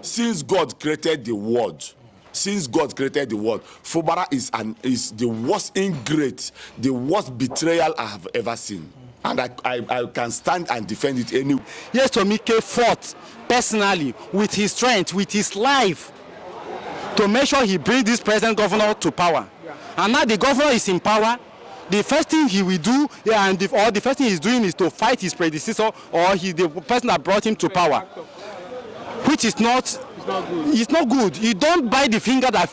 since God created the world, Fubara is the worst ingrate, the worst betrayal I have ever seen. And I can stand and defend it anyway. Yes, Tomike fought personally with his strength, with his life, to make sure he brings this present governor to power. And now the governor is in power. The first thing he will do, or the first thing he's doing, is to fight his predecessor, or the person that brought him to power, which is not. It's not good. You don't bite the finger that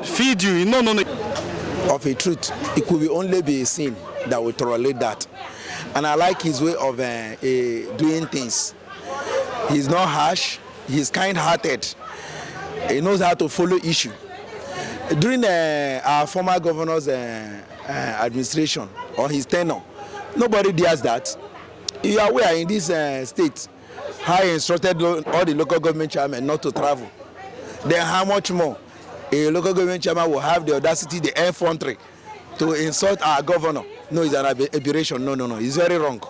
feed you. No. Of a truth, it could only be a sin that will tolerate that. And I like his way of doing things. He's not harsh. He's kind-hearted. He knows how to follow issue. During our former governor's administration or his tenure, nobody does that. You are aware in this state, I instructed all the local government chairmen not to travel. Then how much more a local government chairman will have the audacity, the effrontery, to insult our governor? No, it's an aberration. No. It's very wrong.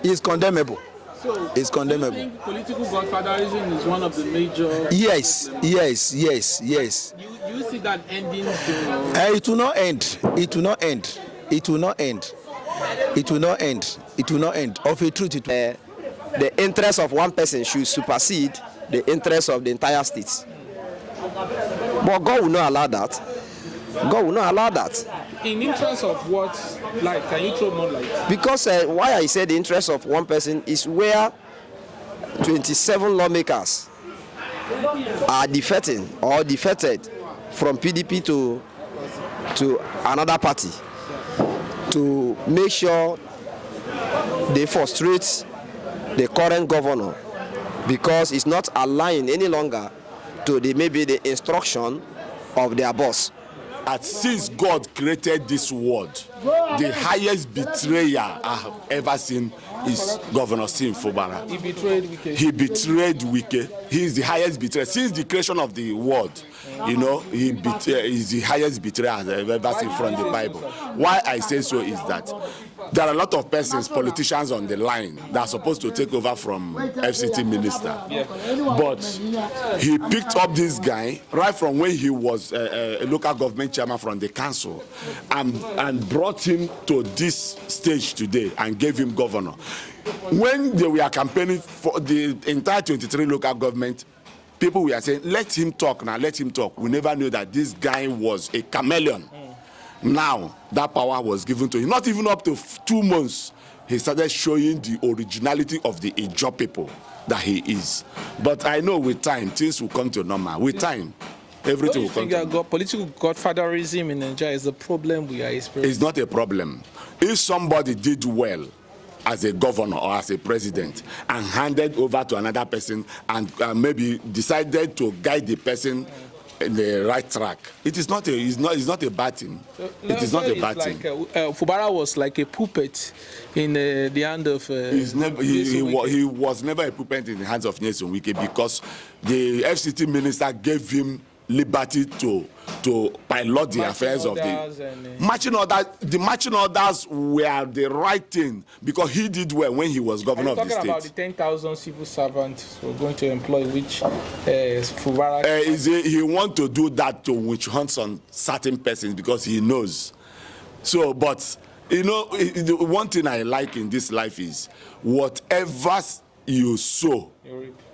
It's condemnable. So, it's condemnable. Do you think political godfatherism is one of the major... Yes. Do you see that ending soon? It will not end. It will not end. It will not end. It will not end. It will not end. Of a truth, it will. The interest of one person should supersede the interest of the entire state. But God will not allow that. God will not allow that. In interest of what? Like, can you throw more light? Because why I said the interest of one person is where 27 lawmakers are defecting or defected from PDP to another party to make sure they frustrate the current governor, because it's not aligned any longer to maybe the instruction of their boss. And since God created this world, the highest betrayer I have ever seen is Governor Sim Fubara. He betrayed Wike. He betrayed Wike. He is the highest betrayer. Since the creation of the world, he is the highest betrayer I have ever seen from the Bible. Why I say so is that there are a lot of persons, politicians on the line that are supposed to take over from FCT minister. Yeah. But he picked up this guy right from when he was a local government chairman from the council and brought him to this stage today and gave him governor. When they were campaigning for the entire 23 local government, people were saying, let him talk now, let him talk. We never knew that this guy was a chameleon. Now, that power was given to him. Not even up to 2 months, he started showing the originality of the Ijaw people that he is. But I know with time, things will come to normal. With time, everything will come to normal. Political godfatherism in Nigeria is a problem we are experiencing? It's not a problem. If somebody did well as a governor or as a president and handed over to another person and maybe decided to guide the person in the right track, it's not a bad thing. It is not a bad thing. Fubara was like a puppet in the hand of. He was never a puppet in the hands of Nyesom Wike, because the FCT minister gave him liberty to pilot the affairs of the marching orders. The marching orders were the right thing because he did well when he was governor of the state. Talking about the 10,000 civil servants we're going to employ, which Fubara. He want to do that to witch hunts on certain persons because he knows. So, but the one thing I like in this life is whatever you sow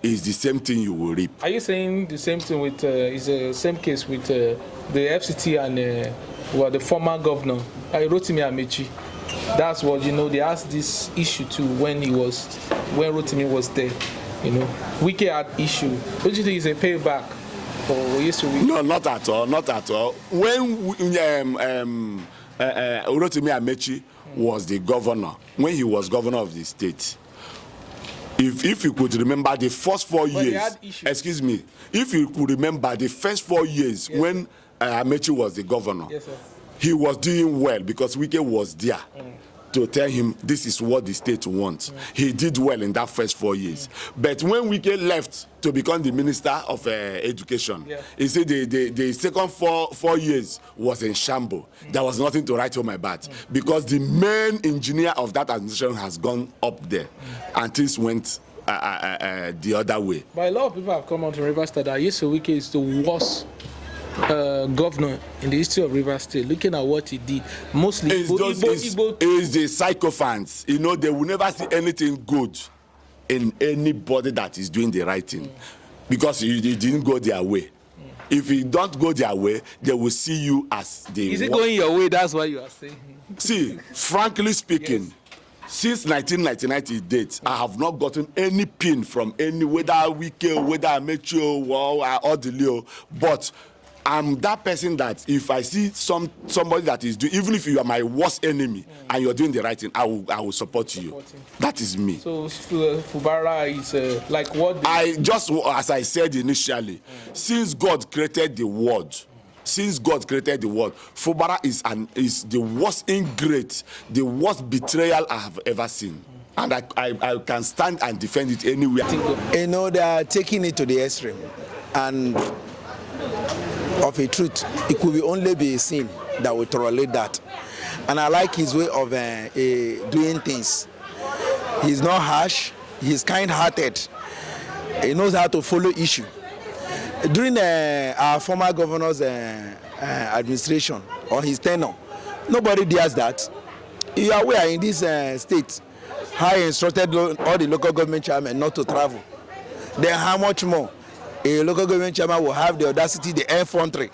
is the same thing you will reap. Are you saying the same thing with is the same case with the FCT and the former governor Rotimi Amechi? That's what they asked this issue to when Rotimi was there. Wike had issue. Don't you think it's a payback for Yesu? No, not at all. Not at all. When Rotimi Amechi was the governor, when he was governor of the state, if you could remember the first 4 years, excuse me, if you could remember the first 4 years, yes, when Amechi was the governor, yes, sir, he was doing well because Wike was there to tell him this is what the state wants. He did well in that first 4 years. But when Wike left to become the Minister of Education, he said the second four years was in shambles. There was nothing to write home about because the main engineer of that administration has gone up there and things went the other way. But a lot of people have come out to Rivers State that Yeso Wike is the worst governor in the history of Rivers State. Looking at what he did, mostly It's the sycophants. You know, they will never see anything good in anybody that is doing the right thing, because you didn't go their way. If you don't go their way, they will see you as the. Is it going your way? That's what you are saying. See, frankly speaking, Yes. Since 1999 to date, I have not gotten any pin from any, whether Wike, whether Amechi or the Leo, but I'm that person that if I see somebody that is doing, even if you are my worst enemy and you're doing the right thing, I will support you. That is me. So Fubara is like what? I just, as I said initially, since God created the world, Fubara is the worst ingrate, the worst betrayal I have ever seen. And I can stand and defend it anywhere. You know, they are taking it to the extreme. And of a truth, it could only be a sin that will tolerate that. And I like his way of doing things. He's not harsh, he's kind-hearted. He knows how to follow issue. During our former governor's administration or his tenure, nobody does that. You are aware in this state, how he instructed all the local government chairmen not to travel. Then how much more a local government chairman will have the audacity, the effrontery,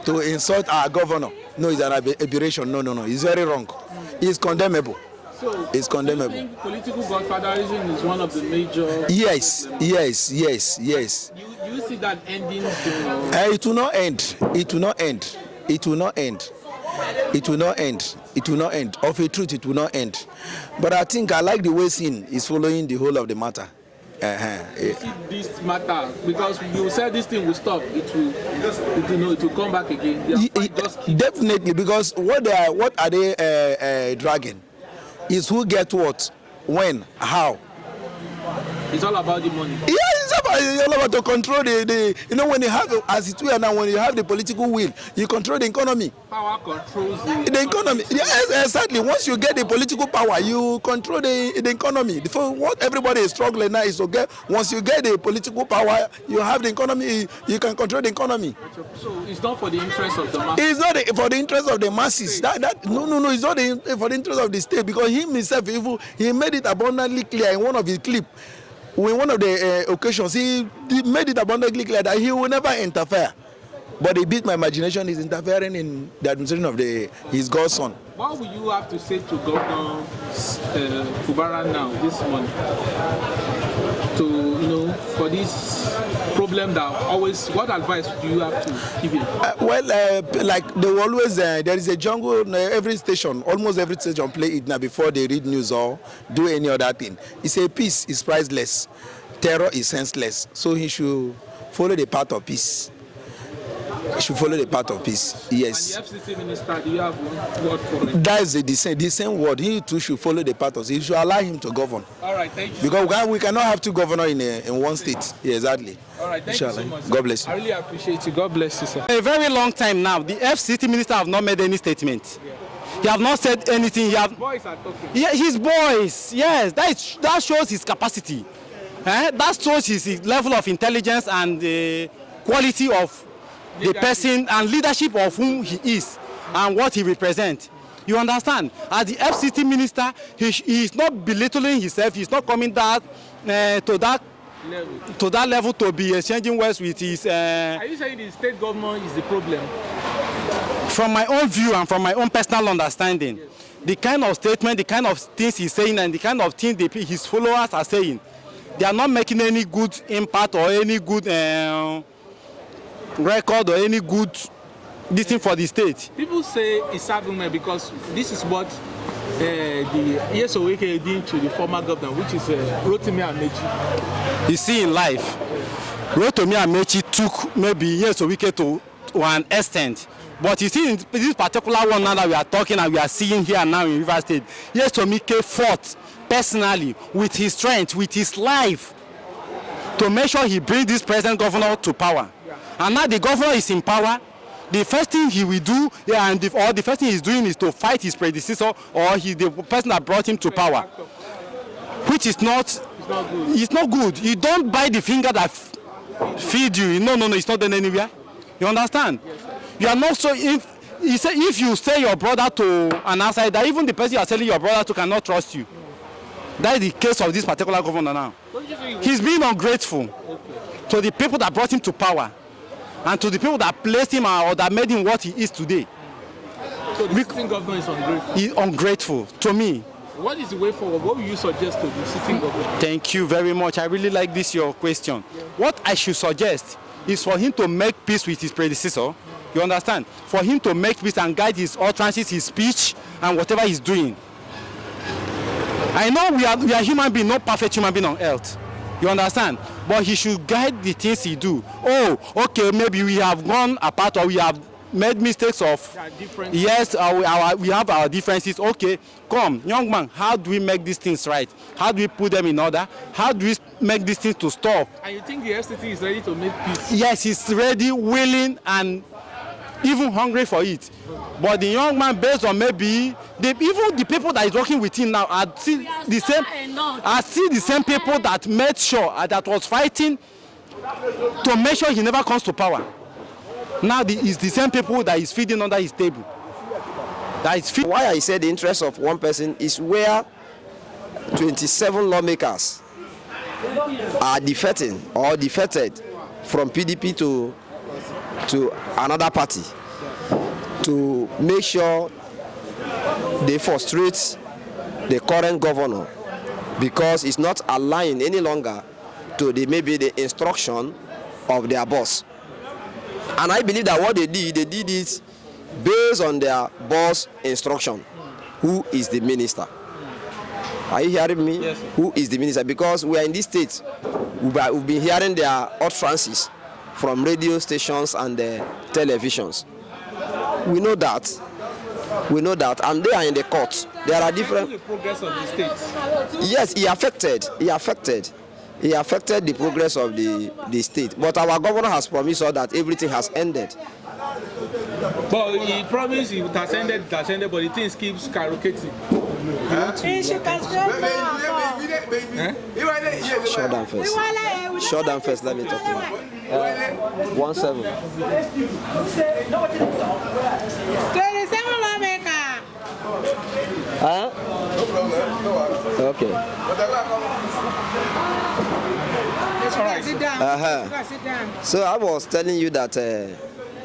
to insult our governor? No, it's an aberration. No. It's very wrong. It's condemnable. So, it's condemnable. Do you think political godfatherism is one of the major? Yes. Do you see that ending soon? It will not end. It will not end. It will not end. It will not end. It will not end. Of a truth, it will not end. But I think I like the way Sin is following the whole of the matter. You see this matter, because you said this thing will stop, it will come back again. Definitely, because what are they dragging? Is who get what, when, how. It's all about the money. Yeah, it's all about to control the you know, when you have, as it were now, when you have the political will, you control the economy. Power controls the economy. Yes, exactly. Once you get the political power, you control the economy. For what everybody is struggling now is to get, once you get the political power, you have the economy, you can control the economy. So it's not for the interest of the masses. It's not for the interest of the masses. No, it's not for the interest of the state, because himself, he made it abundantly clear in one of his clips. In one of the occasions, he made it abundantly clear that he will never interfere. But he beat my imagination. He's interfering in the administration of his godson. What will you have to say to Governor Fubara now, this morning, for this problem that always? What advice do you have to give him? Like they always, there is a jungle. Every station, almost every station, play it now before they read news or do any other thing. He say peace is priceless, terror is senseless. So he should follow the path of peace. Yes. And the FCC minister, do you have one word for him? That is the same word. He too should follow the path of peace. You should allow him to govern. All right, thank you. Because we cannot have two governors in one state. Yeah, exactly. All right, thank you so much. God bless you. I really appreciate you. God bless you, sir. A very long time now, the FCT minister have not made any statement. He have not said anything. Boys are talking. Yeah, his voice. Yes, that shows his capacity. That shows his level of intelligence and the quality of the person and leadership of whom he is and what he represents. You understand? As the FCT minister, he is not belittling himself. He's not coming to that level to be exchanging words with his. Are you saying the state government is the problem? From my own view and from my own personal understanding, yes. The kind of statement, the kind of things he's saying, and the kind of things his followers are saying, they are not making any good impact or any good record or any good this thing for the state. People say it's argument because this is what the Yeso Wike did to the former governor, which is Rotimi Amechi. You see, in life, Rotimi Amechi took maybe Yeso Wike to an extent. But you see, in this particular one now that we are talking and we are seeing here now in Rivers State, Yeso Wike fought personally with his strength, with his life, to make sure he brings this present governor to power. Yeah. And now the governor is in power. The first thing he will do, the first thing he's doing is to fight his predecessor or the person that brought him to power, which is not It's not good. It's not good. You don't buy the finger that feed you. No, it's not done anywhere. You understand? Yes, you are not so. If you sell your brother to an outsider, even the person you are selling your brother to cannot trust you. That is the case of this particular governor now. He's being ungrateful to the people that brought him to power and to the people that placed him or that made him what he is today. So the sitting governor is ungrateful? He's ungrateful to me. What is the way forward? What will you suggest to the sitting governor? Thank you very much. I really like this, your question. Yeah. What I should suggest is for him to make peace with his predecessor. You understand? For him to make peace and guide his utterances, his speech, and whatever he's doing. I know we are human beings, not perfect human beings on earth. You understand? But he should guide the things he do. Oh, okay, maybe we have gone apart or we have made mistakes of. Yes, we have our differences. Okay, come, young man, how do we make these things right? How do we put them in order? How do we make these things to stop? And you think the FCT is ready to make peace? Yes, he's ready, willing, and even hungry for it. But the young man, based on maybe even the people that is working with him now are still the same people that made sure that was fighting to make sure he never comes to power. Now it's the same people that is feeding under his table. Why I said the interest of one person is where 27 lawmakers are defected from PDP to another party to make sure they frustrate the current governor because it's not aligned any longer to maybe the instruction of their boss. And I believe that what they did it based on their boss instruction. Who is the minister? Are you hearing me? Yes. Who is the minister? Because we are in this state, we've been hearing their utterances from radio stations and televisions. We know that, and they are in the court. There are different. The progress of the state. Yes, he affected the progress of the state. But our governor has promised us that everything has ended. But he promised it has ended, but the things keep skyrocketing. Shut down first, let me talk to you. 17. Huh? Okay. So I was telling you that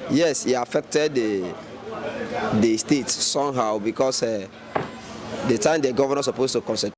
yes, it affected the state somehow because the time the governor is supposed to concentrate.